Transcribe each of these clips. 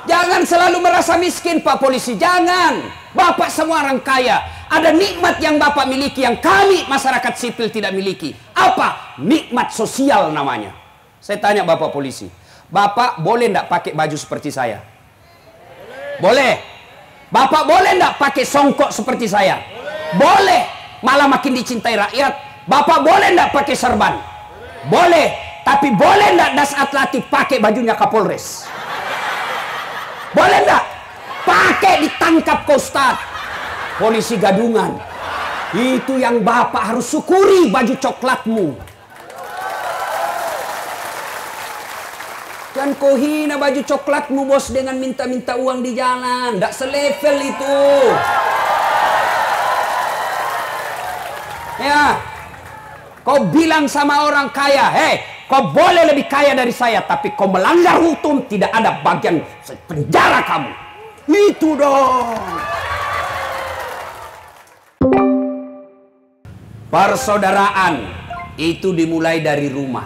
Jangan selalu merasa miskin, Pak Polisi. Jangan. Bapak semua orang kaya. Ada nikmat yang Bapak miliki yang kami masyarakat sipil tidak miliki. Apa? Nikmat sosial namanya. Saya tanya Bapak Polisi, Bapak boleh enggak pakai baju seperti saya? Boleh. Bapak boleh enggak pakai songkok seperti saya? Boleh. Malah makin dicintai rakyat. Bapak boleh enggak pakai serban? Boleh. Tapi boleh enggak Dasat Latif pakai bajunya Kapolres? Boleh enggak? Pakai ditangkap ke Ustaz. Polisi gadungan. Itu yang Bapak harus syukuri baju coklatmu. Dan kau hina baju coklatmu bos dengan minta-minta uang di jalan. Nggak selevel itu. Ya. Kau bilang sama orang kaya, hei, kau boleh lebih kaya dari saya, tapi kau melanggar hukum, tidak ada bagian penjara kamu. Itu dong. Persaudaraan itu dimulai dari rumah.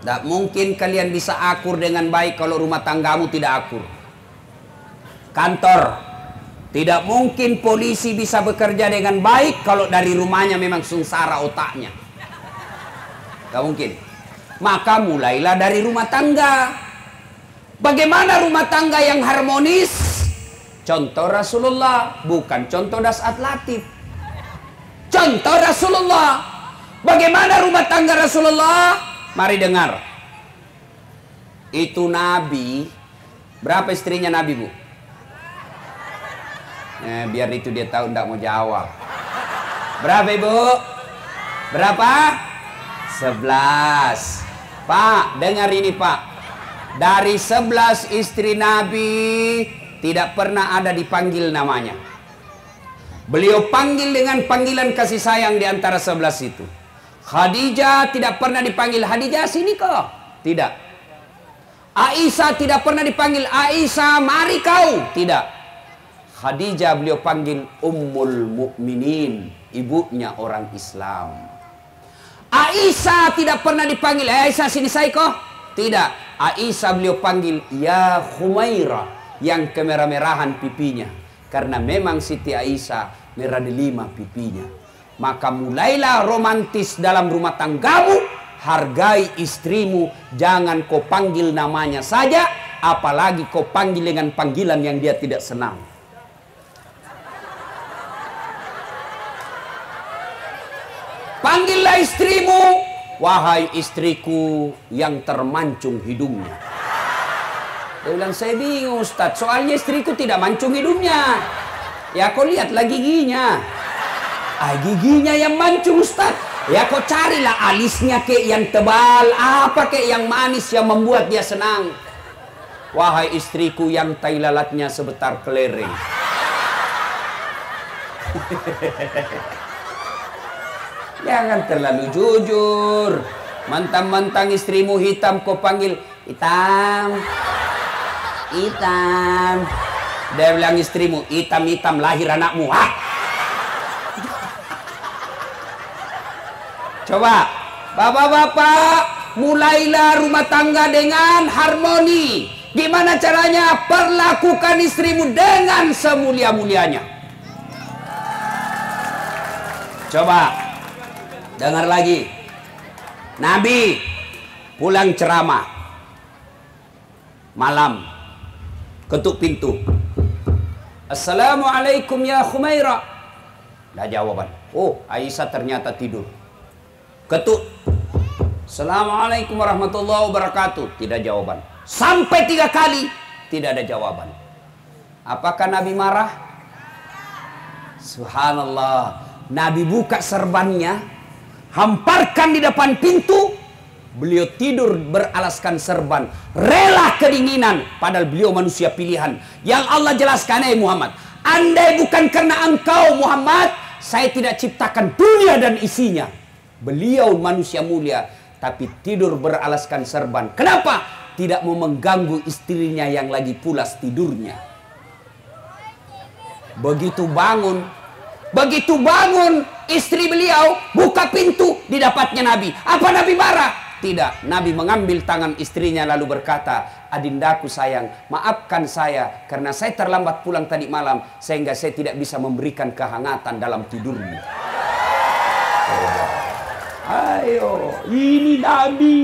Tidak mungkin kalian bisa akur dengan baik kalau rumah tanggamu tidak akur. Kantor, tidak mungkin polisi bisa bekerja dengan baik kalau dari rumahnya memang sengsara otaknya. Tidak mungkin. Maka mulailah dari rumah tangga. Bagaimana rumah tangga yang harmonis? Contoh Rasulullah, bukan contoh Dasat Latif. Contoh Rasulullah. Bagaimana rumah tangga Rasulullah? Mari dengar. Itu Nabi. Berapa istrinya Nabi, Bu? Biar itu dia tahu tidak mau jawab. Berapa, Ibu? Berapa? 11. Pak, dengar ini, Pak. Dari 11 istri Nabi tidak pernah ada dipanggil namanya. Beliau panggil dengan panggilan kasih sayang di antara 11 itu. Khadijah tidak pernah dipanggil Khadijah sini kok. Tidak. Aisyah tidak pernah dipanggil Aisyah mari kau. Tidak. Khadijah beliau panggil Ummul Mukminin, ibunya orang Islam. Aisyah tidak pernah dipanggil Aisyah sini saya kok. Tidak. Aisyah beliau panggil ya Humairah, yang kemerah-merahan pipinya. Karena memang Siti Aisyah merah delima pipinya. Maka mulailah romantis dalam rumah tanggamu. Hargai istrimu. Jangan kau panggil namanya saja. Apalagi kau panggil dengan panggilan yang dia tidak senang. Panggillah istrimu. Wahai istriku yang termancung hidungnya. Dia bilang, saya bingung Ustaz. Soalnya istriku tidak mancung hidungnya. Ya kau lihatlah giginya. Giginya yang mancung Ustaz. Ya kau carilah alisnya kek yang tebal. Apa kek yang manis yang membuat dia senang. Wahai istriku yang tai lalatnya sebetar kelereng. Jangan terlalu jujur. Mentang-mentang istrimu hitam kau panggil hitam. Hitam. Dia bilang istrimu hitam-hitam lahir anakmu. Coba, bapak-bapak, mulailah rumah tangga dengan harmoni. Gimana caranya? Perlakukan istrimu dengan semulia-mulianya. Coba, dengar lagi. Nabi pulang ceramah malam, ketuk pintu. Assalamualaikum ya Humairah. Dah jawaban. Oh, Aisyah ternyata tidur. Ketuk. Assalamualaikum warahmatullahi wabarakatuh. Tidak jawaban. Sampai 3 kali tidak ada jawaban. Apakah Nabi marah? Subhanallah. Nabi buka serbannya, hamparkan di depan pintu. Beliau tidur beralaskan serban, rela kedinginan, padahal beliau manusia pilihan. Yang Allah jelaskan, Muhammad, andai bukan karena engkau Muhammad, saya tidak ciptakan dunia dan isinya. Beliau manusia mulia, tapi tidur beralaskan serban. Kenapa? Tidak mau mengganggu istrinya yang lagi pulas tidurnya. Begitu bangun istri beliau buka pintu, didapatnya Nabi. Apa Nabi marah? Tidak. Nabi mengambil tangan istrinya lalu berkata, adindaku sayang, maafkan saya karena saya terlambat pulang tadi malam sehingga saya tidak bisa memberikan kehangatan dalam tidurmu. Ayo, ini Nabi.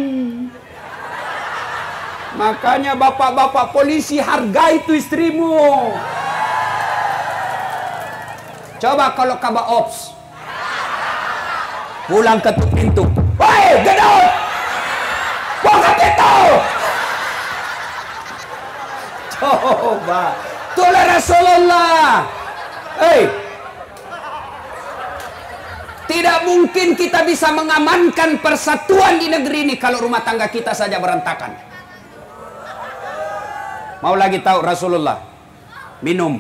Makanya bapak-bapak polisi hargai itu istrimu. Coba kalau kabar ops, pulang ketuk pintu, woi gedut, buka pintu. Coba, itulah Rasulullah. Tidak mungkin kita bisa mengamankan persatuan di negeri ini kalau rumah tangga kita saja berantakan. Mau lagi tahu Rasulullah minum,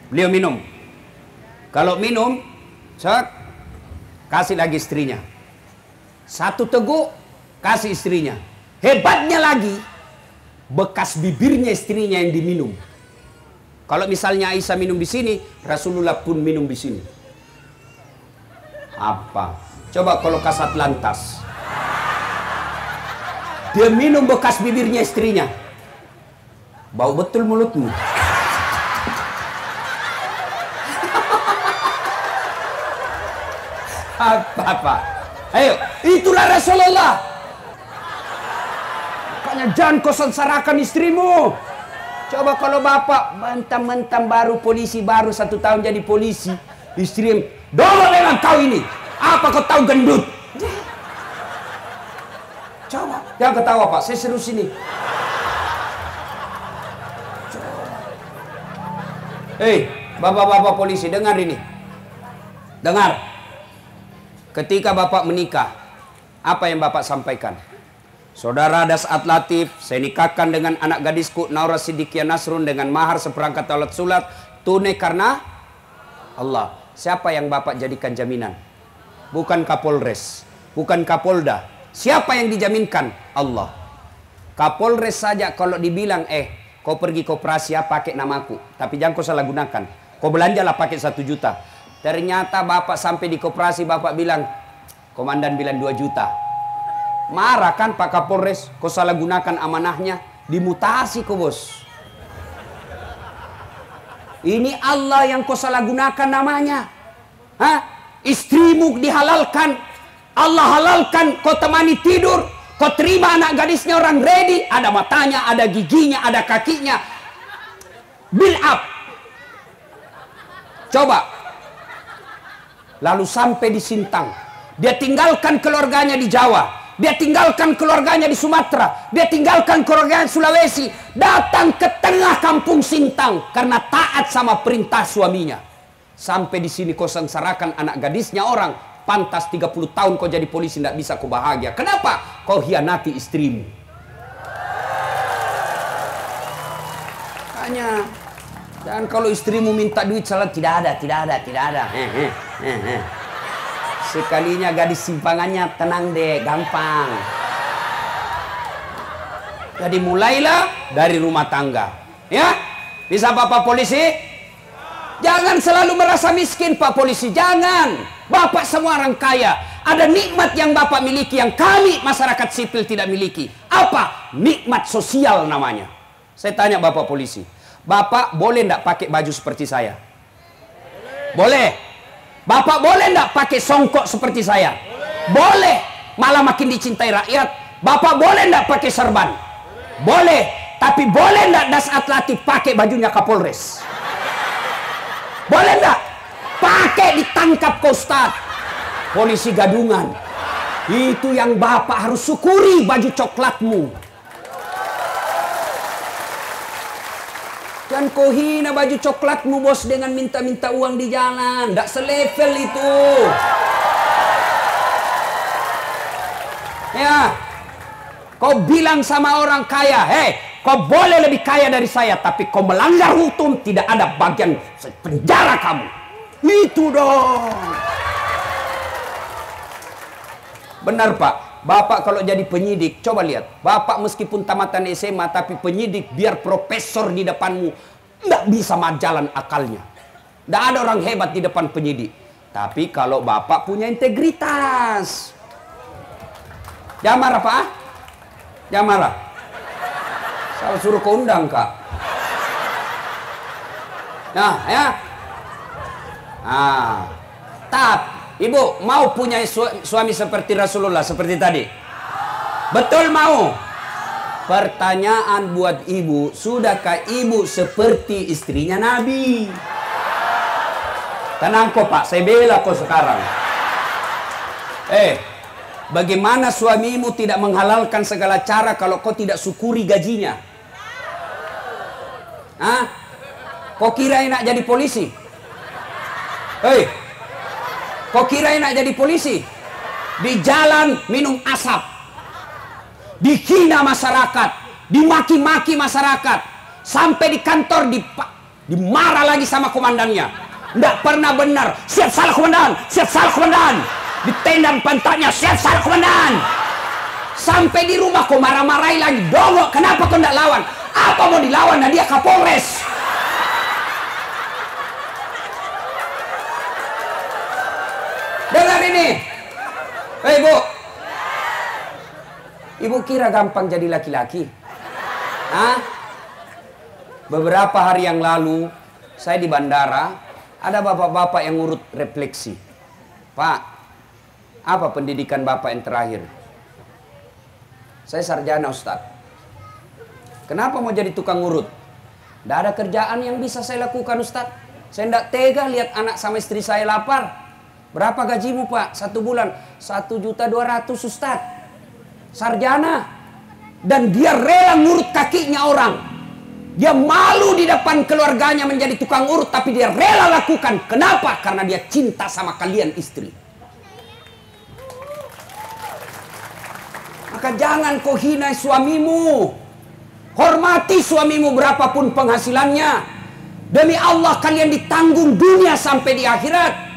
beliau minum. Kalau minum, kasih lagi istrinya. Satu teguk, kasih istrinya. Hebatnya lagi, bekas bibirnya istrinya yang diminum. Kalau misalnya Aisyah minum di sini, Rasulullah pun minum di sini. Apa? Coba kalau kasat lantas, dia minum bekas bibirnya istrinya. Bau betul mulutmu. Apa? Ayo, itulah Rasulullah. Makanya jangan kau sengsarakan istrimu. Coba kalau bapak mentang-mentang baru polisi, baru 1 tahun jadi polisi, istri dulu memang kau ini. Apa kau tahu gendut? Coba, jangan ketawa pak, saya serius ini. Bapak-bapak polisi, dengar ini. Dengar. Ketika bapak menikah, apa yang bapak sampaikan? Saudara Das'at Latif, saya nikahkan dengan anak gadisku Naura Siddiqiyah Nasrun dengan mahar seperangkat alat sulat tunai karena Allah. Siapa yang bapak jadikan jaminan? Bukan Kapolres, bukan Kapolda. Siapa yang dijaminkan? Allah. Kapolres saja kalau dibilang kau pergi koperasi pakai namaku, tapi jangan kau salah gunakan. Kau belanjalah pakai 1 juta. Ternyata bapak sampai di koperasi, bapak bilang, komandan bilang 2 juta. Marah kan Pak Kapolres, kau salah gunakan amanahnya, dimutasi kau bos. Ini Allah yang kau salah gunakan namanya. Istrimu dihalalkan, Allah halalkan, kau temani tidur, kau terima anak gadisnya orang ready, ada matanya, ada giginya, ada kakinya. Build up. Coba. Lalu sampai di Sintang. Dia tinggalkan keluarganya di Jawa. Dia tinggalkan keluarganya di Sumatera. Dia tinggalkan keluarganya di Sulawesi. Datang ke tengah kampung Sintang. Karena taat sama perintah suaminya. Sampai di sini kau sengsarakan anak gadisnya orang. Pantas 30 tahun kau jadi polisi tidak bisa kau bahagia. Kenapa? Kau hianati istrimu. Hanya dan kalau istrimu minta duit salah tidak ada. Sekalinya gadis simpangannya tenang deh, gampang. Jadi mulailah dari rumah tangga. Ya? Bisa Bapak polisi? Jangan selalu merasa miskin Pak polisi, jangan. Bapak semua orang kaya. Ada nikmat yang Bapak miliki yang kami masyarakat sipil tidak miliki. Apa? Nikmat sosial namanya. Saya tanya Bapak polisi, Bapak boleh enggak pakai baju seperti saya? Boleh. Bapak boleh enggak pakai songkok seperti saya? Boleh. Malah makin dicintai rakyat. Bapak boleh enggak pakai serban? Boleh. Tapi boleh enggak Das'at Latif pakai bajunya Kapolres? Boleh enggak? Pakai ditangkap ke Ustaz. Polisi gadungan. Itu yang Bapak harus syukuri baju coklatmu. Dan kau hina baju coklatmu bos dengan minta-minta uang di jalan. Tidak selevel itu. Ya. Kau bilang sama orang kaya, kau boleh lebih kaya dari saya, tapi kau melanggar hukum, tidak ada bagian penjara kamu. Itu dong. Benar Pak. Bapak kalau jadi penyidik, coba lihat. Bapak meskipun tamatan SMA, tapi penyidik biar profesor di depanmu, nggak bisa jalan akalnya. Nggak ada orang hebat di depan penyidik. Tapi kalau Bapak punya integritas, Jangan marah Pak. Jangan marah. Saya suruh kau undang Kak. Nah ya. Ibu mau punya suami seperti Rasulullah seperti tadi? Betul mau? Pertanyaan buat ibu, sudahkah ibu seperti istrinya Nabi? Tenang kok Pak, saya bela kok sekarang. Bagaimana suamimu tidak menghalalkan segala cara kalau kau tidak syukuri gajinya? Hah? Kau kira enak jadi polisi? Kau kira enak jadi polisi? Di jalan minum asap, dihina masyarakat, dimaki-maki masyarakat, sampai di kantor dimarah lagi sama komandannya. Tidak pernah benar. Siap salah komandan, siap salah komandan. Ditendang pantatnya, siap salah komandan. Sampai di rumah kau marah-marahi lagi. Dongok, kenapa kau tidak lawan? Apa mau dilawan? Nah dia Kapolres. Dengar ini. Bu. Ibu kira gampang jadi laki-laki? Beberapa hari yang lalu saya di bandara, ada bapak-bapak yang ngurut refleksi. Pak, apa pendidikan bapak yang terakhir? Saya sarjana Ustaz. Kenapa mau jadi tukang urut? Tidak ada kerjaan yang bisa saya lakukan Ustaz. Saya tidak tega lihat anak sama istri saya lapar. Berapa gajimu Pak? 1 bulan? 1.200.000 Ustaz. Sarjana. Dan dia rela ngurut kakinya orang. Dia malu di depan keluarganya menjadi tukang urut, tapi dia rela lakukan. Kenapa? Karena dia cinta sama kalian istri. Maka jangan kau hina suamimu. Hormati suamimu berapapun penghasilannya. Demi Allah kalian ditanggung dunia sampai di akhirat.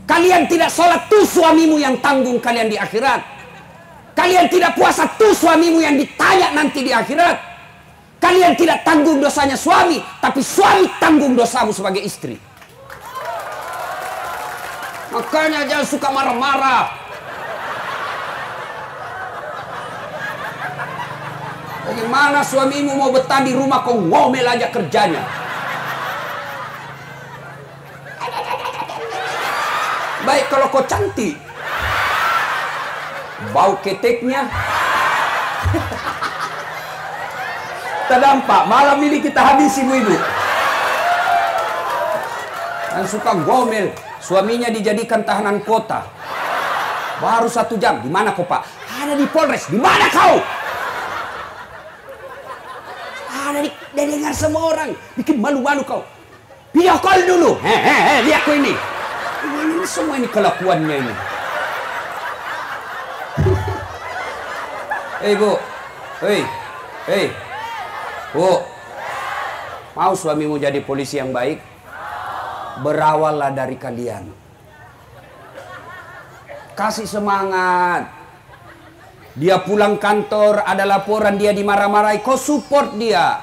Kalian tidak sholat tuh suamimu yang tanggung kalian di akhirat. Kalian tidak puasa tuh suamimu yang ditanya nanti di akhirat. Kalian tidak tanggung dosanya suami, tapi suami tanggung dosamu sebagai istri. Makanya jangan suka marah-marah. Bagaimana suamimu mau betah di rumah kau ngomel aja kerjanya? Baik kalau kau cantik, bau keteknya terdampak. Malam ini kita habisi ibu. Dan suka gomel, suaminya dijadikan tahanan kota. Baru 1 jam, di mana kau Pak? Ada di Polres. Di mana kau? Ada dengar semua orang. Bikin malu-malu kau. Video call dulu. Lihat kau ini. Ini semua ini kelakuannya ini. Bu. Bu. Mau suamimu jadi polisi yang baik? Berawallah dari kalian. Kasih semangat. Dia pulang kantor, ada laporan dia dimarah-marahi, kau support dia.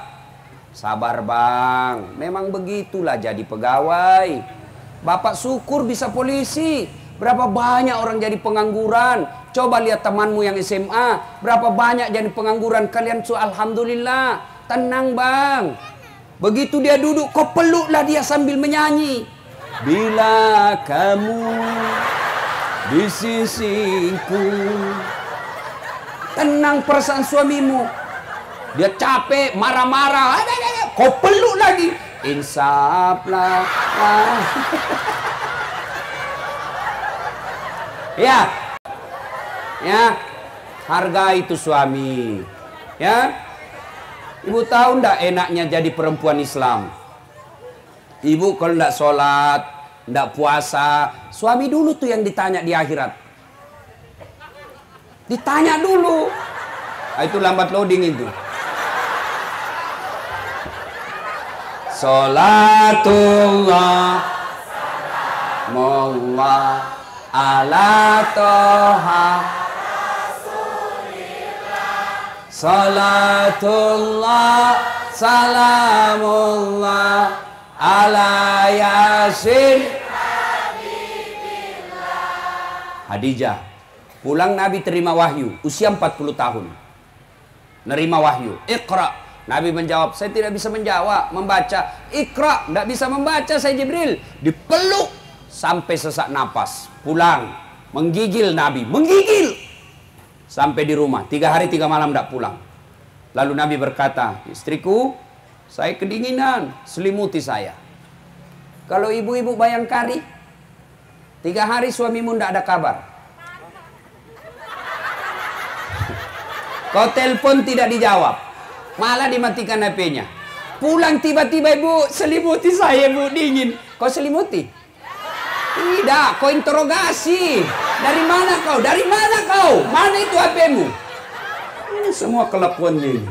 Sabar bang, memang begitulah jadi pegawai. Bapak syukur bisa polisi. Berapa banyak orang jadi pengangguran. Coba lihat temanmu yang SMA. Berapa banyak jadi pengangguran. Kalian alhamdulillah. Tenang bang. Begitu dia duduk, kau peluklah dia sambil menyanyi. Bila kamu di sisiku. Tenang perasaan suamimu. Dia capek, marah-marah. Kau peluk lagi. Insaflah. Ya. Hargai itu suami. Ya. Ibu tahu ndak enaknya jadi perempuan Islam? Ibu kalau ndak sholat, ndak puasa, suami dulu tuh yang ditanya di akhirat. Ditanya dulu. Itu lambat loading itu. Salatullah Salamullah ala toha Salatullah Salamullah ala yasin Hadijah. Pulang Nabi terima wahyu, usia 40 tahun. Nerima wahyu, Iqra. Nabi menjawab, saya tidak bisa membaca. Iqra, tidak bisa membaca saya Jibril. Dipeluk sampai sesak napas. Pulang, menggigil Nabi, menggigil. Sampai di rumah, 3 hari 3 malam tidak pulang. Lalu Nabi berkata, istriku, saya kedinginan, selimuti saya. Kalau ibu-ibu Bayangkari, 3 hari suamimu tidak ada kabar. Kau telepon tidak dijawab, malah dimatikan HP-nya. Pulang tiba-tiba, ibu, selimuti saya, bu, dingin. Kau selimuti? Tidak, kau interogasi. Dari mana kau? Dari mana kau? Mana itu HP-mu? Ini semua kelakuannya ini.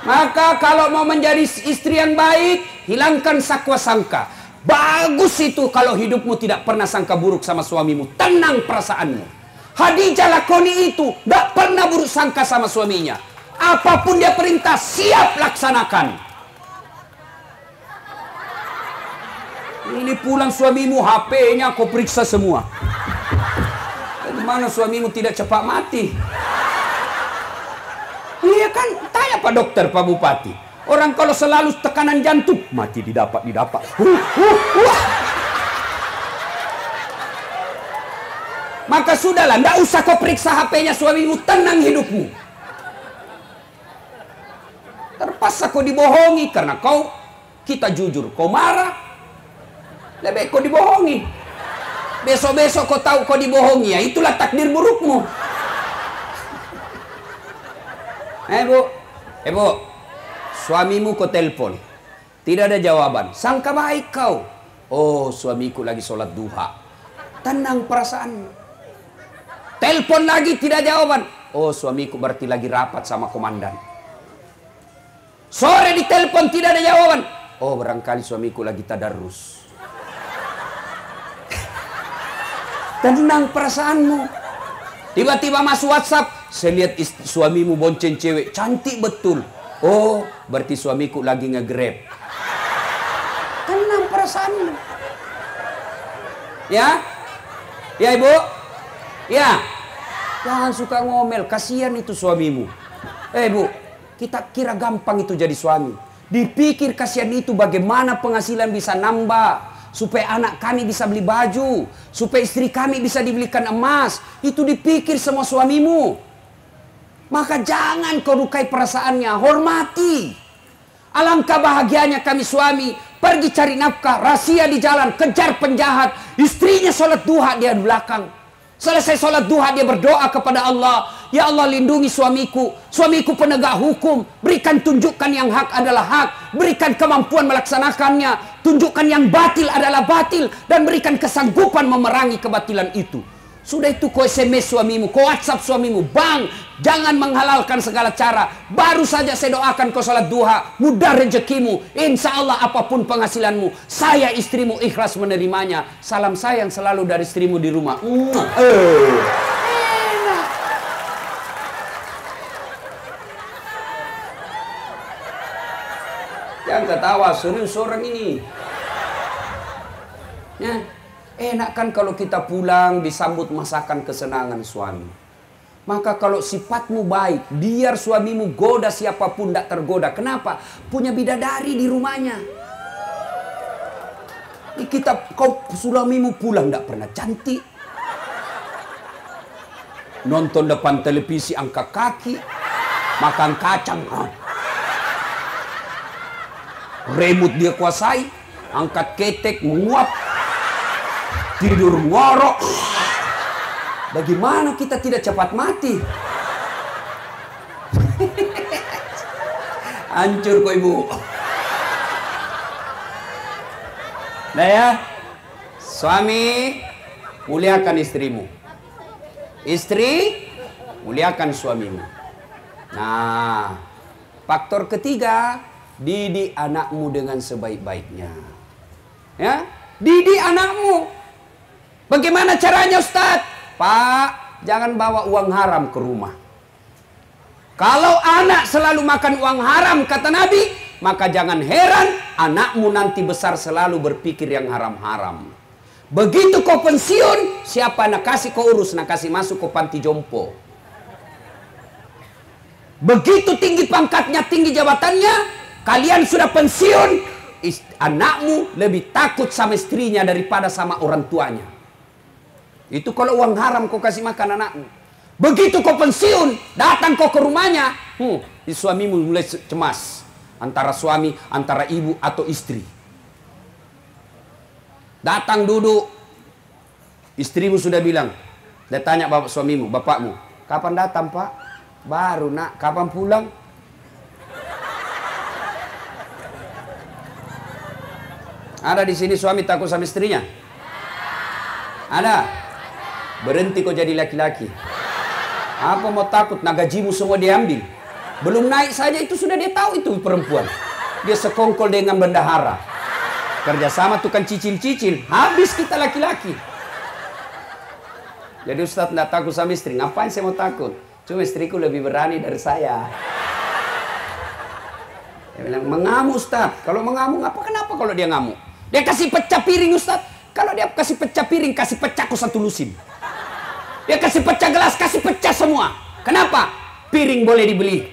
Maka kalau mau menjadi istri yang baik, hilangkan sakwa sangka. Bagus itu kalau hidupmu tidak pernah sangka buruk sama suamimu. Tenang perasaanmu. Khadijah lakoni itu, tidak pernah buruk sangka sama suaminya. Apapun dia perintah, siap laksanakan. Ini pulang suamimu, HP-nya kau periksa semua. Bagaimana suamimu tidak cepat mati? Iya kan, tanya Pak Dokter, Pak Bupati. Orang kalau selalu tekanan jantung, mati didapat. Maka sudahlah, tidak usah kau periksa HP-nya suamimu, tenang hidupmu. Terpaksa kau dibohongi karena kita jujur, kau marah. Lebih kau dibohongi. Besok-besok kau tahu kau dibohongi, ya itulah takdir burukmu. Bu, suamimu kau telepon, tidak ada jawaban. Sangka baik kau. Oh, suamiku lagi sholat duha. Tenang perasaanmu. Telepon lagi tidak jawaban. Oh, suamiku berarti lagi rapat sama komandan. Sore ditelepon tidak ada jawaban. Oh, barangkali suamiku lagi tadarus. Tenang perasaanmu. Tiba-tiba masuk WhatsApp, saya lihat suamimu bonceng cewek, cantik betul. Oh, berarti suamiku lagi nge-grab. Tenang perasaanmu. Ya? Ya, Ibu? Ya. Jangan suka ngomel, kasihan itu suamimu. Bu, kita kira gampang itu jadi suami. Dipikir kasihan itu bagaimana penghasilan bisa nambah, supaya anak kami bisa beli baju, supaya istri kami bisa dibelikan emas. Itu dipikir semua suamimu. Maka jangan kau lukai perasaannya, hormati. Alangkah bahagianya kami suami, pergi cari nafkah, rahasia di jalan, kejar penjahat. Istrinya sholat duha, dia di belakang. Selesai sholat duha dia berdoa kepada Allah. Ya Allah, lindungi suamiku. Suamiku penegak hukum. Berikan tunjukkan yang hak adalah hak. Berikan kemampuan melaksanakannya. Tunjukkan yang batil adalah batil. Dan berikan kesanggupan memerangi kebatilan itu. Sudah itu kau SMS suamimu, kau WhatsApp suamimu. Bang, jangan menghalalkan segala cara. Baru saja saya doakan kau sholat duha. Mudah rezekimu. Insya Allah apapun penghasilanmu, saya istrimu ikhlas menerimanya. Salam sayang selalu dari istrimu di rumah. Enak. Jangan ketawa, serius orang ini. Ya. Enak kan kalau kita pulang disambut masakan kesenangan suami. Maka kalau sifatmu baik, biar suamimu goda siapapun tidak tergoda. Kenapa? Punya bidadari di rumahnya. Kau suamimu pulang tidak pernah cantik. Nonton depan televisi angkat kaki, makan kacang. Remote dia kuasai, angkat ketek menguap. Tidur ngorok. Bagaimana kita tidak cepat mati? Hancur kok ibu. Nah ya, suami muliakan istrimu. Istri muliakan suamimu. Nah, faktor ketiga, didik anakmu dengan sebaik-baiknya. Ya, didik anakmu. Bagaimana caranya Ustaz? Pak, jangan bawa uang haram ke rumah. Kalau anak selalu makan uang haram, kata Nabi, maka jangan heran anakmu nanti besar selalu berpikir yang haram-haram. Begitu kau pensiun, siapa nak kasih kau urus, nak kasih masuk kau panti jompo. Begitu tinggi pangkatnya, tinggi jabatannya, kalian sudah pensiun, anakmu lebih takut sama istrinya daripada sama orang tuanya. Itu kalau uang haram kau kasih makan anakmu. Begitu kau pensiun, datang kau ke rumahnya, suamimu mulai cemas. Antara suami, antara ibu atau istri. Datang duduk, istrimu sudah bilang, dia tanya bapak suamimu, bapakmu, kapan datang pak? Baru nak, kapan pulang? Ada di sini suami takut sama istrinya? Ada? Berhenti kau jadi laki-laki. Apa mau takut? Nah gajimu semua diambil. Belum naik saja itu sudah dia tahu itu perempuan. Dia sekongkol dengan bendahara. Kerjasama tukang cicil-cicil. Habis kita laki-laki. Jadi Ustadz tidak takut sama istri. Ngapain saya mau takut? Cuma istriku lebih berani dari saya. Dia bilang, mengamuk Ustadz. Kalau mengamuk, kenapa kalau dia ngamuk? Dia kasih pecah piring Ustadz. Kalau dia kasih pecah piring, kasih pecah kau satu lusin. Dia kasih pecah gelas, kasih pecah semua. Kenapa? Piring boleh dibeli.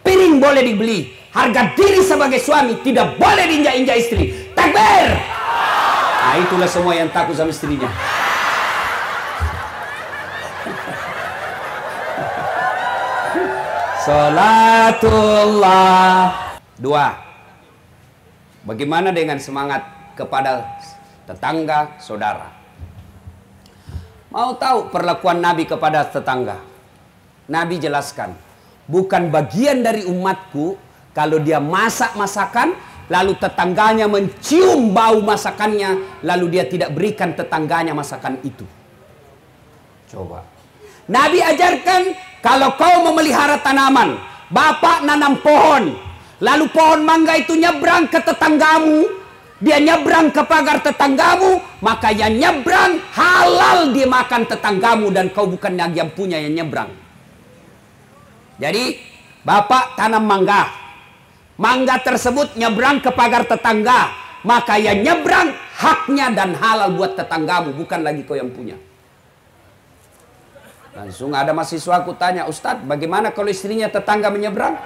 Piring boleh dibeli. Harga diri sebagai suami tidak boleh diinjak-injak istri. Takbir! Nah itulah semua yang takut sama istrinya. Salatullah. 2. Bagaimana dengan semangat kepada tetangga, saudara? Mau tahu perlakuan Nabi kepada tetangga? Nabi jelaskan, bukan bagian dari umatku kalau dia masak masakan, lalu tetangganya mencium bau masakannya, lalu dia tidak berikan tetangganya masakan itu. Coba. Nabi ajarkan, kalau kau memelihara tanaman, bapak nanam pohon, lalu pohon mangga itu nyebrang ke tetanggamu, dia nyebrang ke pagar tetanggamu, maka yang nyebrang halal dia makan tetanggamu, dan kau bukan yang punya yang nyebrang. Jadi bapak tanam mangga, mangga tersebut nyebrang ke pagar tetangga, maka yang nyebrang haknya dan halal buat tetanggamu, bukan lagi kau yang punya. Langsung ada mahasiswa aku tanya, Ustadz bagaimana kalau istrinya tetangga menyeberang?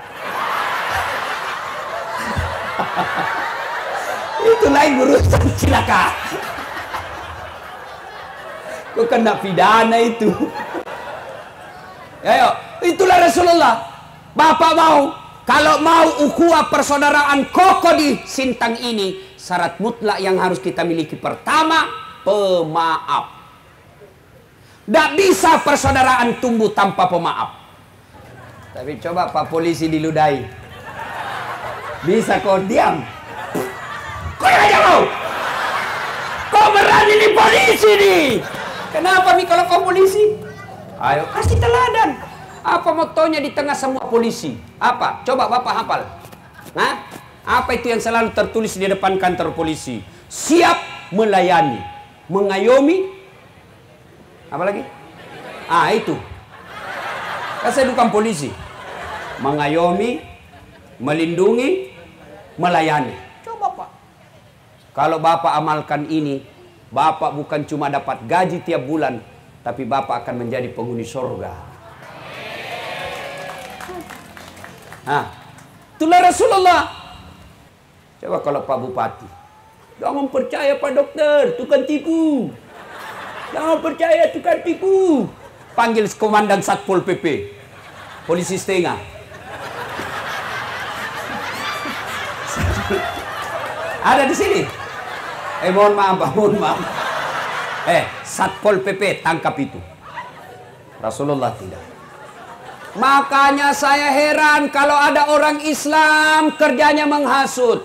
Itu lain urusan, cilaka. Kau kena pidana itu. Ayo, itulah Rasulullah. Bapak mau, kalau mau ukhuwah persaudaraan kokoh di Sintang ini, syarat mutlak yang harus kita miliki pertama, pemaaf. Tidak bisa persaudaraan tumbuh tanpa pemaaf. Tapi coba Pak Polisi diludahi. Bisa kau diam? Kau aja mau? Kau berani di polisi nih? Kenapa nih kalau kau polisi? Ayo kasih teladan. Apa motonya di tengah semua polisi? Apa? Coba Bapak hafal. Nah, apa itu yang selalu tertulis di depan kantor polisi? Siap melayani, mengayomi. Apa lagi? Ah itu. Kan saya bukan polisi. Mengayomi, melindungi, melayani. Coba Pak. Kalau Bapak amalkan ini, Bapak bukan cuma dapat gaji tiap bulan, tapi Bapak akan menjadi penghuni surga. Nah, itulah Rasulullah. Coba kalau Pak Bupati, jangan percaya Pak Dokter, tukang tipu. Jangan percaya tukang tipu. Panggil komandan Satpol PP, polisi setengah. Ada di sini. Mohon maaf, mohon maaf. Satpol PP tangkap itu. Rasulullah tidak. Makanya saya heran kalau ada orang Islam kerjanya menghasut.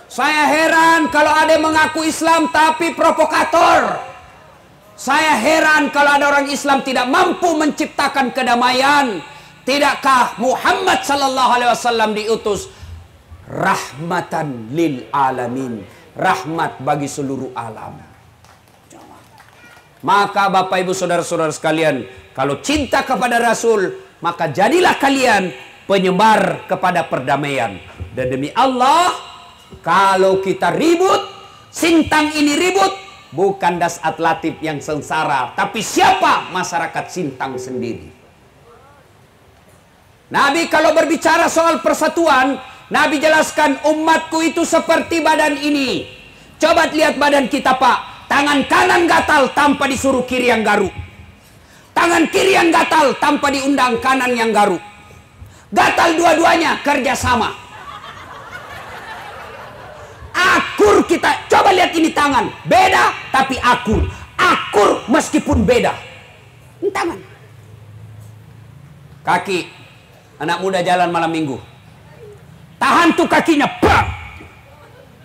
Saya heran kalau ada yang mengaku Islam tapi provokator. Saya heran kalau ada orang Islam tidak mampu menciptakan kedamaian. Tidakkah Muhammad sallallahu alaihi wasallam diutus rahmatan lil alamin, rahmat bagi seluruh alam. Maka Bapak Ibu saudara-saudara sekalian, kalau cinta kepada Rasul, maka jadilah kalian penyebar kepada perdamaian. Dan demi Allah, kalau kita ribut, Sintang ini ribut, bukan Dasat Latif yang sengsara, tapi siapa? Masyarakat Sintang sendiri. Nabi kalau berbicara soal persatuan, Nabi jelaskan umatku itu seperti badan ini. Coba lihat badan kita, Pak. Tangan kanan gatal tanpa disuruh kiri yang garuk. Tangan kiri yang gatal tanpa diundang kanan yang garuk. Gatal dua-duanya kerjasama. Akur kita. Coba lihat ini tangan. Beda tapi akur. Akur meskipun beda. Ini tangan. Kaki. Anak muda jalan malam minggu. Tahan tuh kakinya. Bang!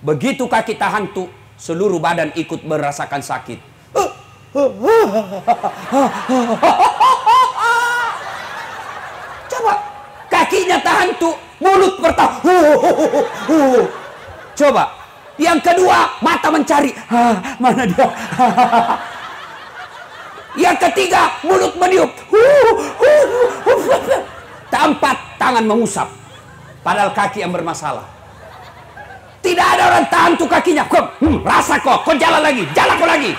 Begitu kaki tahan tuh, seluruh badan ikut merasakan sakit. Coba. Kakinya tahan tuh, mulut bertahan. Coba. Yang kedua, mata mencari. Mana dia? Yang ketiga, mulut meniup. Keempat, tangan mengusap. Padahal kaki yang bermasalah. Tidak ada orang tahan tuh kakinya. Rasa kok jalan lagi. Jalan kok lagi.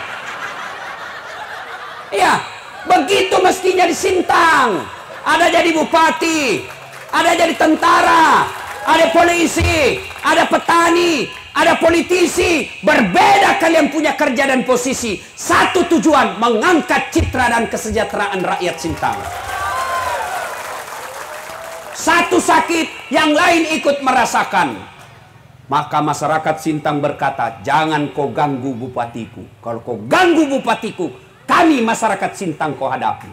Ya, begitu mestinya di Sintang. Ada jadi bupati, ada jadi tentara, ada polisi, ada petani, ada politisi. Berbeda kalian punya kerja dan posisi. Satu tujuan, mengangkat citra dan kesejahteraan rakyat Sintang. Satu sakit, yang lain ikut merasakan. Maka masyarakat Sintang berkata, jangan kau ganggu bupatiku. Kalau kau ganggu bupatiku, kami masyarakat Sintang kau hadapi.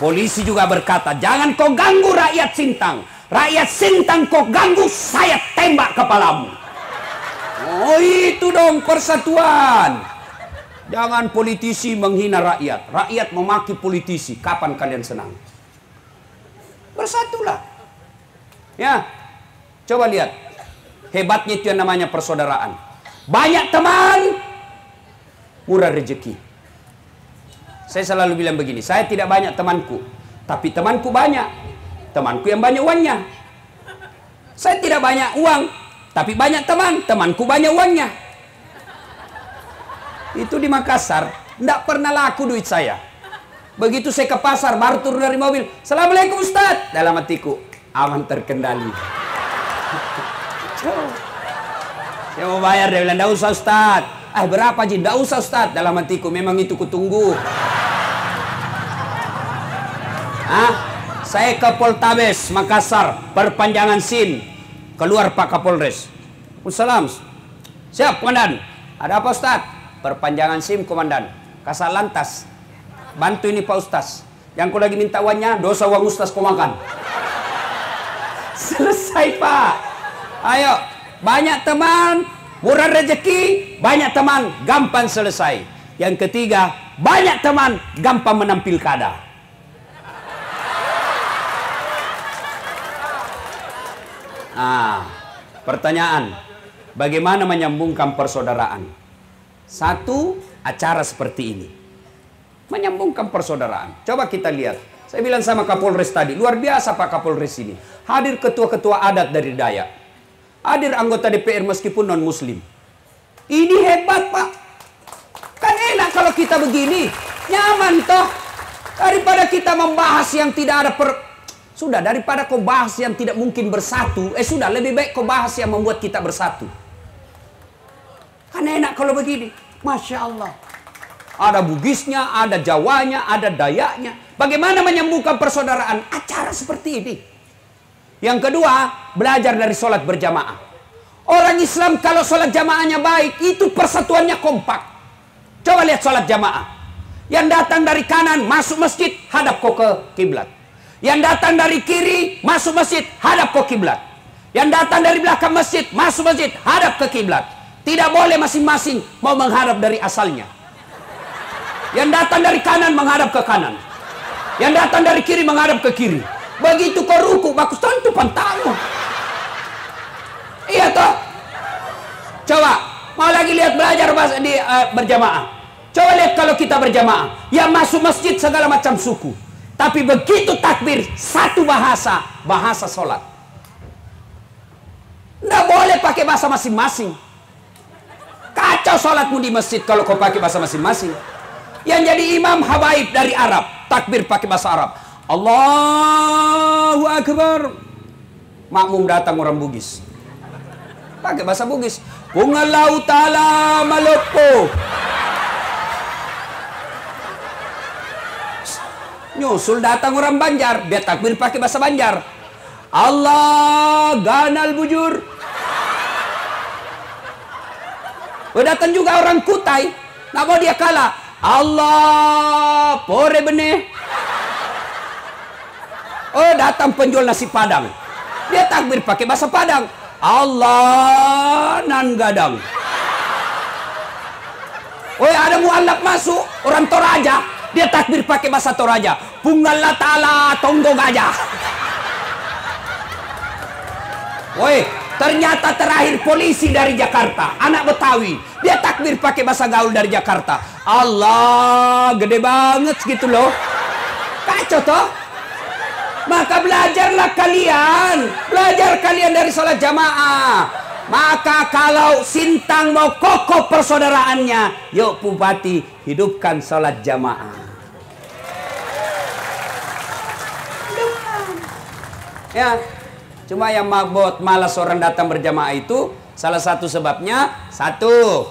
Polisi juga berkata, jangan kau ganggu rakyat Sintang. Rakyat Sintang kau ganggu, saya tembak kepalamu. Oh itu dong persatuan. Jangan politisi menghina rakyat. Rakyat memaki politisi. Kapan kalian senang? Bersatulah. Ya. Coba lihat. Hebatnya itu yang namanya persaudaraan. Banyak teman, murah rezeki. Saya selalu bilang begini, saya tidak banyak temanku, tapi temanku banyak. Temanku yang banyak uangnya. Saya tidak banyak uang, tapi banyak teman. Temanku banyak uangnya. Itu di Makassar, tidak pernah laku duit saya. Begitu saya ke pasar, baru turun dari mobil. Assalamualaikum Ustaz. Dalam hatiku, aman terkendali. Saya mau bayar, dia bilang, tidak usah Ustaz. Berapa Ji? Tidak usah Ustaz. Dalam hatiku, memang itu kutunggu. Saya ke Poltabes, Makassar, perpanjangan SIM. Keluar Pak Kapolres. Wassalam. Siap, Komandan. Ada apa Ustaz? Perpanjangan SIM, Komandan. Kasat Lantas. Bantu ini Pak Ustaz. Yang ku lagi minta uangnya, dosa uang Ustaz kau makan. Selesai Pak. Ayo, banyak teman, murah rezeki. Banyak teman, gampang selesai. Yang ketiga, banyak teman, gampang menang pilkada. Pertanyaan, bagaimana menyambungkan persaudaraan? Satu, acara seperti ini. Menyambungkan persaudaraan. Coba kita lihat. Saya bilang sama Kapolres tadi, luar biasa Pak Kapolres ini. Hadir ketua-ketua adat dari Dayak. Hadir anggota DPR meskipun non-muslim. Ini hebat Pak. Kan enak kalau kita begini. Nyaman toh. Daripada kita membahas yang tidak ada Sudah, daripada kau bahas yang tidak mungkin bersatu. Sudah, lebih baik kau bahas yang membuat kita bersatu. Kan enak kalau begini. Masya Allah. Ada Bugisnya, ada Jawanya, ada Dayaknya. Bagaimana menyambungkan persaudaraan? Acara seperti ini. Yang kedua, belajar dari sholat berjamaah. Orang Islam kalau sholat jamaahnya baik, itu persatuannya kompak. Coba lihat sholat jamaah. Yang datang dari kanan, masuk masjid, hadap kau ke kiblat. Yang datang dari kiri, masuk masjid, hadap ke kiblat. Yang datang dari belakang masjid, masuk masjid, hadap ke kiblat. Tidak boleh masing-masing mau menghadap dari asalnya. Yang datang dari kanan menghadap ke kanan. Yang datang dari kiri menghadap ke kiri. Begitu kau ruku, bagus tentu pantamu. Iya toh? Coba, mau lagi lihat belajar di berjamaah. Coba lihat kalau kita berjamaah. Yang masuk masjid segala macam suku. Tapi begitu takbir, satu bahasa, bahasa sholat. Tidak boleh pakai bahasa masing-masing. Kacau sholatmu di masjid kalau kau pakai bahasa masing-masing. Yang jadi imam habaib dari Arab, takbir pakai bahasa Arab. Allahu Akbar. Makmum datang orang Bugis, pakai bahasa Bugis. Pungalau ta'ala malopo. Nyusul datang orang Banjar, dia takbir pakai bahasa Banjar. Allah ganal bujur. Datang juga orang Kutai, nggak mau dia kalah. Allah pore benih. Oh, datang penjual nasi Padang, dia takbir pakai bahasa Padang. Allah nan gadang. Oh, ada mualaf masuk orang Toraja, dia takbir pakai bahasa Toraja. Punggala ta'ala tonggo gajah. Woi, ternyata terakhir polisi dari Jakarta, anak Betawi, dia takbir pakai bahasa gaul dari Jakarta. Allah, gede banget gitu loh. Kacau toh? Maka belajarlah kalian. Belajar kalian dari sholat jamaah. Maka kalau Sintang mau kokoh persaudaraannya, yuk Bupati, hidupkan sholat jamaah. Ya, cuma yang mabot malas orang datang berjamaah itu salah satu sebabnya, satu,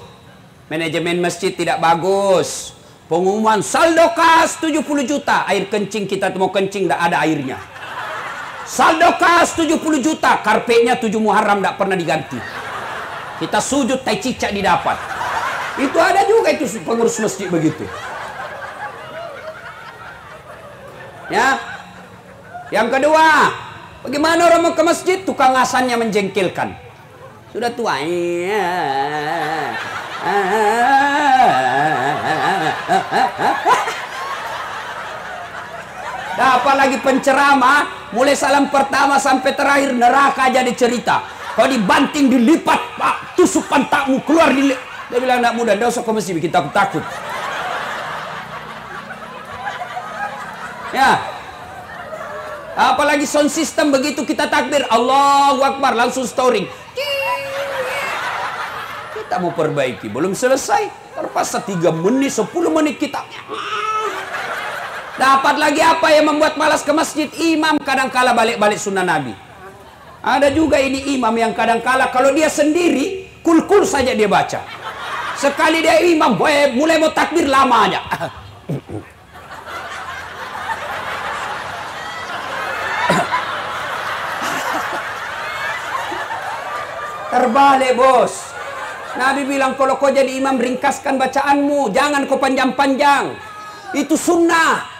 manajemen masjid tidak bagus. Pengumuman saldo kas 70 juta, air kencing kita mau kencing tidak ada airnya. Saldo kas 70 juta, karpetnya 7 Muharram tidak pernah diganti. Kita sujud tai cicak didapat. Itu ada juga itu pengurus masjid begitu. Ya. Yang kedua, bagaimana orang mau ke masjid, tukang asannya menjengkelkan. Sudah tua. Dapat lagi penceramah, mulai salam pertama sampai terakhir neraka aja dicerita. Kalau dibanting dilipat, Pak, tusuk pantatmu keluar dia bilang, anak muda, nggak usah ke masjid, kita takut. Ya. Apalagi sound system begitu kita takbir Allahu Akbar langsung storing. Kita mau perbaiki, belum selesai, terpaksa 3 menit 10 menit kita. Dapat lagi apa yang membuat malas ke masjid? Imam kadang-kala balik-balik sunnah Nabi. Ada juga ini imam yang kadang-kala kalau dia sendiri kul-kul saja dia baca. Sekali dia imam, mulai mau takbir lama aja. Terbalik bos. Nabi bilang kalau kau jadi imam ringkaskan bacaanmu, jangan kau panjang-panjang. Itu sunnah.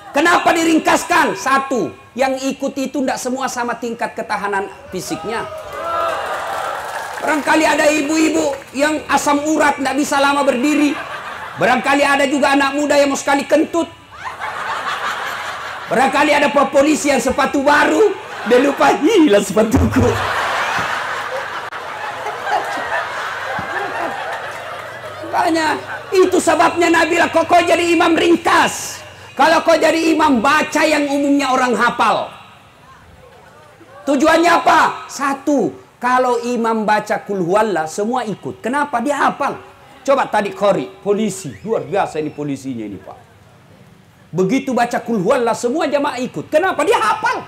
Kenapa diringkaskan? Satu, yang ikut itu tidak semua sama tingkat ketahanan fisiknya. Barangkali ada ibu-ibu yang asam urat tidak bisa lama berdiri. Barangkali ada juga anak muda yang mau sekali kentut. Barangkali ada polisi yang sepatu baru, dia lupa hilang sepatuku. Makanya itu sebabnya Nabi bilang, kok jadi imam ringkas. Kalau kau jadi imam, baca yang umumnya orang hafal. Tujuannya apa? Satu, kalau imam baca kul huwallah, semua ikut. Kenapa? Dia hafal. Coba tadi Qori, polisi, luar biasa ini polisinya ini Pak. Begitu baca kul huwallah, semua jamaah ikut. Kenapa? Dia hafal.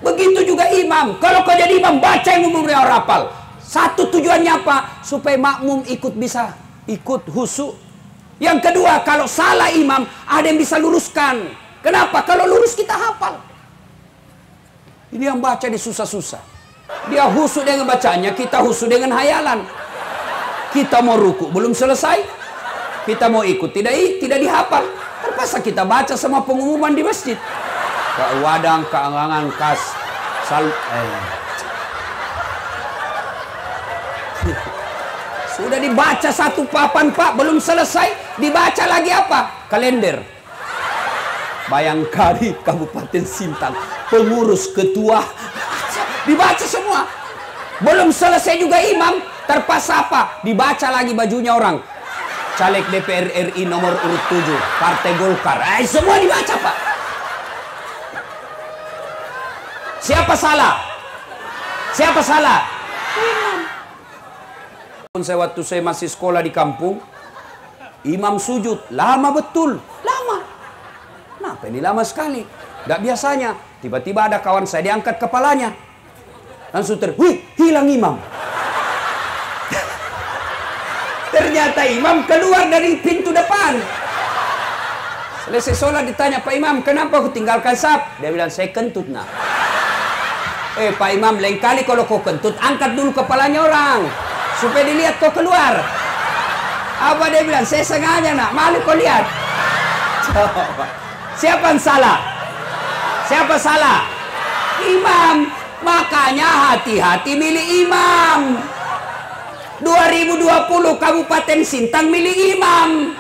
Begitu juga imam. Kalau kau jadi imam, baca yang umumnya orang hafal. Satu tujuannya apa? Supaya makmum bisa ikut husu. Yang kedua, kalau salah imam, ada yang bisa luruskan. Kenapa? Kalau lurus kita hafal. Ini yang baca di susah-susah. Dia husu dengan bacanya, kita husu dengan hayalan. Kita mau ruku, belum selesai. Kita mau ikut, tidak dihafal. Terpaksa kita baca semua pengumuman di masjid. Kak wadang, keangangan, kas, Sudah dibaca satu papan Pak, belum selesai, dibaca lagi apa? Kalender. Bayangkari Kabupaten Sintang, pengurus ketua, dibaca semua. Belum selesai juga imam, terpaksa apa? Dibaca lagi bajunya orang. Caleg DPR RI nomor urut 7, Partai Golkar. Semua dibaca Pak. Siapa salah? Siapa salah? Imam. Waktu saya masih sekolah di kampung, imam sujud lama betul, lama. Kenapa ini lama sekali? Gak biasanya. Tiba-tiba ada kawan saya diangkat kepalanya, langsung wih, hilang imam. Ternyata imam keluar dari pintu depan. Selesai sholat ditanya, Pak Imam, kenapa aku tinggalkan saf? Dia bilang, saya kentut nak. Pak Imam, lain kali kalau kau kentut, angkat dulu kepalanya orang, supaya dilihat kau keluar. Apa dia bilang? Saya sengaja nak, malu kau lihat. Coba. Siapa yang salah? Siapa salah? Imam. Makanya hati-hati milih imam. 2020 Kabupaten Sintang milih imam.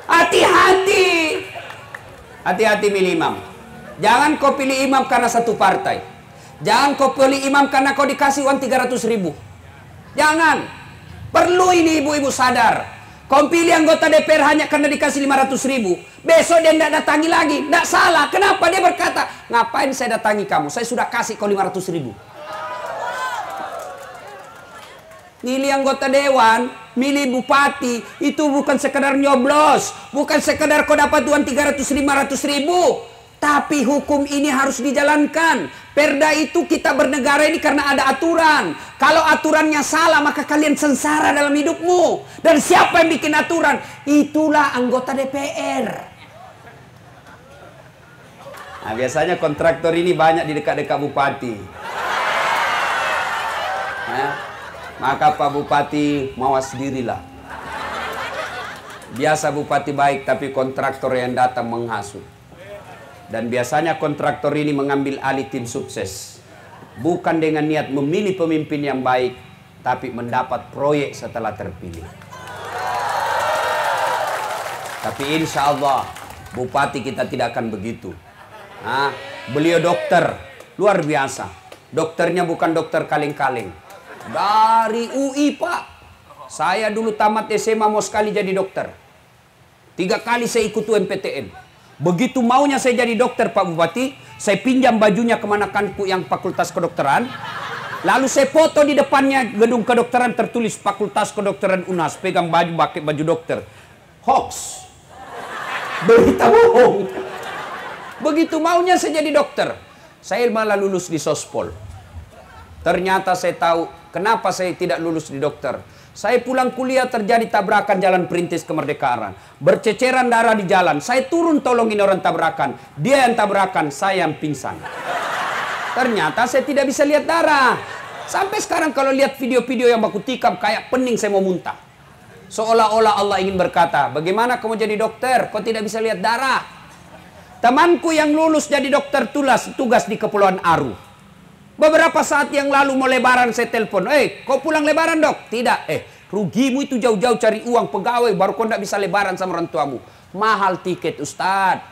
Hati-hati. Hati-hati milih imam. Jangan kau pilih imam karena satu partai. Jangan kau pilih imam karena kau dikasih uang 300.000. Jangan. Perlu ini ibu-ibu sadar. Kau pilih anggota DPR hanya karena dikasih 500.000. Besok dia tidak datangi lagi. Tidak salah. Kenapa? Dia berkata, ngapain saya datangi kamu? Saya sudah kasih kau 500.000. Milih anggota dewan, milih bupati, itu bukan sekedar nyoblos, bukan sekedar kau dapat uang 300-500 ribu, tapi hukum ini harus dijalankan. Perda itu kita bernegara ini karena ada aturan. Kalau aturannya salah, maka kalian sengsara dalam hidupmu. Dan siapa yang bikin aturan? Itulah anggota DPR. Nah, biasanya kontraktor ini banyak di dekat-dekat bupati. Nah, maka Pak Bupati mawas dirilah. Biasa bupati baik, tapi kontraktor yang datang menghasut. Dan biasanya kontraktor ini mengambil alih tim sukses. Bukan dengan niat memilih pemimpin yang baik, tapi mendapat proyek setelah terpilih. Tapi insya Allah bupati kita tidak akan begitu. Nah, beliau dokter, luar biasa. Dokternya bukan dokter kaleng-kaleng. Dari UI Pak. Saya dulu tamat SMA mau sekali jadi dokter. 3 kali saya ikut UMPTN. Begitu maunya saya jadi dokter Pak Bupati, saya pinjam bajunya kemanakanku yang fakultas kedokteran. Lalu saya foto di depannya gedung kedokteran tertulis Fakultas Kedokteran UNAS. Pegang baju, pakai baju dokter. Hoax. Berita bohong. Begitu maunya saya jadi dokter. Saya malah lulus di Sospol. Ternyata saya tahu kenapa saya tidak lulus di dokter. Saya pulang kuliah terjadi tabrakan jalan perintis kemerdekaan. Berceceran darah di jalan. Saya turun tolongin orang tabrakan. Dia yang tabrakan, saya yang pingsan. Ternyata saya tidak bisa lihat darah. Sampai sekarang kalau lihat video-video yang baku tikam kayak pening saya mau muntah. Seolah-olah Allah ingin berkata, bagaimana kamu jadi dokter? Kau tidak bisa lihat darah. Temanku yang lulus jadi dokter tugas di Kepulauan Aru. Beberapa saat yang lalu mau lebaran saya telepon. Kau pulang lebaran dok? Tidak. Rugimu itu jauh-jauh cari uang pegawai. Baru kau tidak bisa lebaran sama orang tuamu. Mahal tiket Ustadz.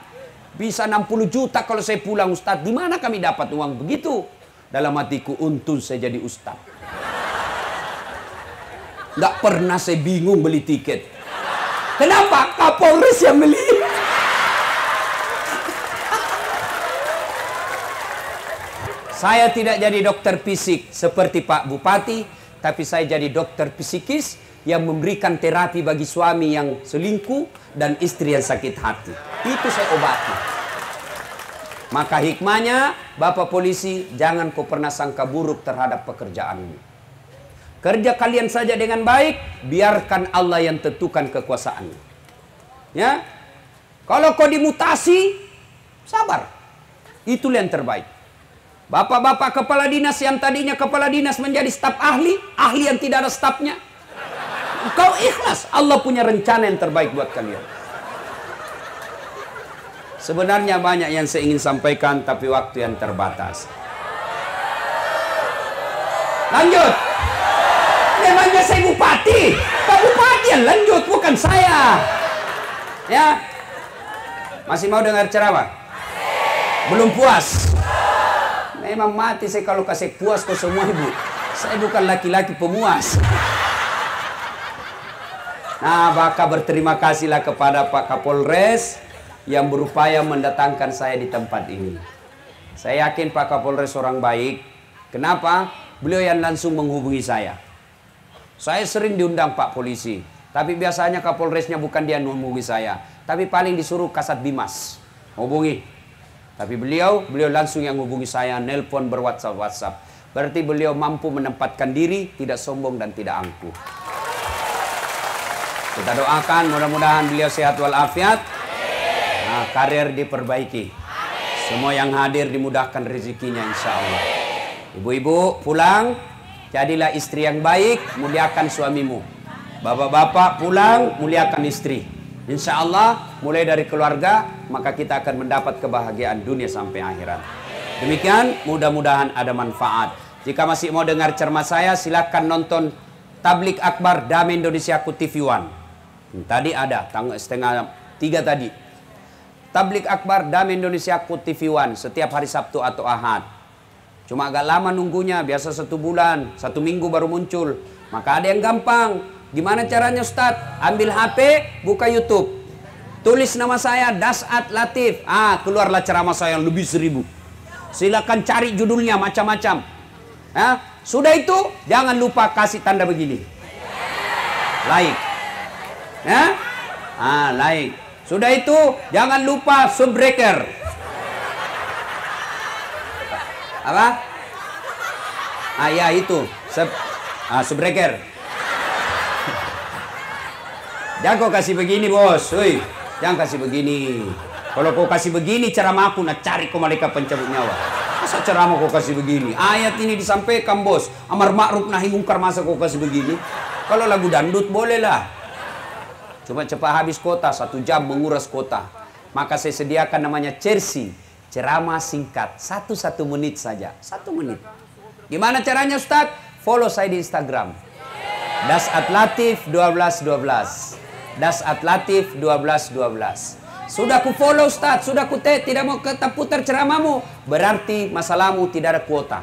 Bisa 60 juta kalau saya pulang Ustadz. Di mana kami dapat uang begitu? Dalam hatiku untung saya jadi Ustadz. Nggak pernah saya bingung beli tiket. Kenapa? Kapolres yang beli. Saya tidak jadi dokter fisik seperti Pak Bupati, tapi saya jadi dokter psikis yang memberikan terapi bagi suami yang selingkuh dan istri yang sakit hati. Itu saya obati. Maka hikmahnya, Bapak polisi, jangan kau pernah sangka buruk terhadap pekerjaanmu. Kerja kalian saja dengan baik, biarkan Allah yang tentukan kekuasaannya. Ya, kalau kau dimutasi, sabar. Itulah yang terbaik. Bapak-bapak kepala dinas yang tadinya kepala dinas menjadi staf ahli, ahli yang tidak ada stafnya. Kau ikhlas, Allah punya rencana yang terbaik buat kalian. Sebenarnya banyak yang saya ingin sampaikan, tapi waktu yang terbatas. Lanjut. Memangnya saya bupati. Pak Bupati yang lanjut, bukan saya. Ya. Masih mau dengar ceramah? Belum puas? Memang mati saya kalau kasih puas ke semua ibu. Saya bukan laki-laki pemuas. Nah, maka berterima kasihlah kepada Pak Kapolres yang berupaya mendatangkan saya di tempat ini. Saya yakin Pak Kapolres orang baik. Kenapa? Beliau yang langsung menghubungi saya. Saya sering diundang Pak Polisi, tapi biasanya Kapolresnya bukan dia menghubungi saya, tapi paling disuruh Kasat Bimas hubungi. Tapi beliau langsung yang hubungi saya, nelpon, berWhatsApp. Berarti beliau mampu menempatkan diri, tidak sombong dan tidak angkuh. Kita doakan mudah-mudahan beliau sehat walafiat, karir diperbaiki. Semua yang hadir dimudahkan rezekinya insya Allah. Ibu-ibu pulang, jadilah istri yang baik, muliakan suamimu. Bapak-bapak pulang, muliakan istri. Insya Allah mulai dari keluarga, maka kita akan mendapat kebahagiaan dunia sampai akhirat. Demikian, mudah-mudahan ada manfaat. Jika masih mau dengar ceramah saya, silakan nonton Tablik Akbar Damai Indonesiaku TV One. Tadi ada, tanggal 2:30 tadi. Tablik Akbar Damai Indonesiaku TV One setiap hari Sabtu atau Ahad. Cuma agak lama nunggunya, biasa 1 bulan, 1 minggu baru muncul. Maka ada yang gampang. Gimana caranya Ustadz? Ambil HP, buka YouTube. Tulis nama saya, Dasat Latif. Keluarlah ceramah saya yang lebih 1000. Silakan cari judulnya macam-macam. Sudah itu, jangan lupa kasih tanda begini. Like. Like. Sudah itu, jangan lupa subbreaker. Apa? Ya itu. Subbreaker. Jangan kau kasih begini bos, jangan kasih begini. Kalau kau kasih begini ceramah aku nak cari kau malaikat pencabut nyawa. Masa ceramah kau kasih begini? Ayat ini disampaikan bos, amar ma'ruf nahi mungkar, masa kau kasih begini? Kalau lagu dangdut boleh lah. Cuma cepat habis kota, 1 jam menguras kota. Maka saya sediakan namanya Cersi, ceramah singkat, 1 menit saja, 1 menit. Gimana caranya Ustadz? Follow saya di Instagram. Dasat Latif 1212. Dasat Latif 1212. Sudah ku follow Ustaz, sudah ku tidak mau putar ceramahmu, berarti masalahmu tidak ada kuota.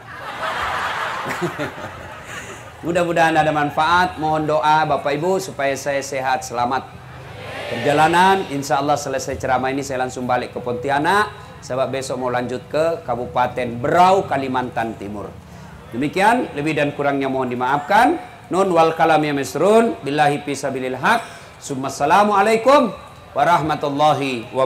Mudah-mudahan ada manfaat. Mohon doa Bapak Ibu supaya saya sehat selamat perjalanan. Insya Allah selesai ceramah ini saya langsung balik ke Pontianak, sebab besok mau lanjut ke Kabupaten Berau, Kalimantan Timur. Demikian, lebih dan kurangnya mohon dimaafkan. Nun wal kalam ya misrun billahi fisabilil haq. Assalamualaikum warahmatullahi wabarakatuh.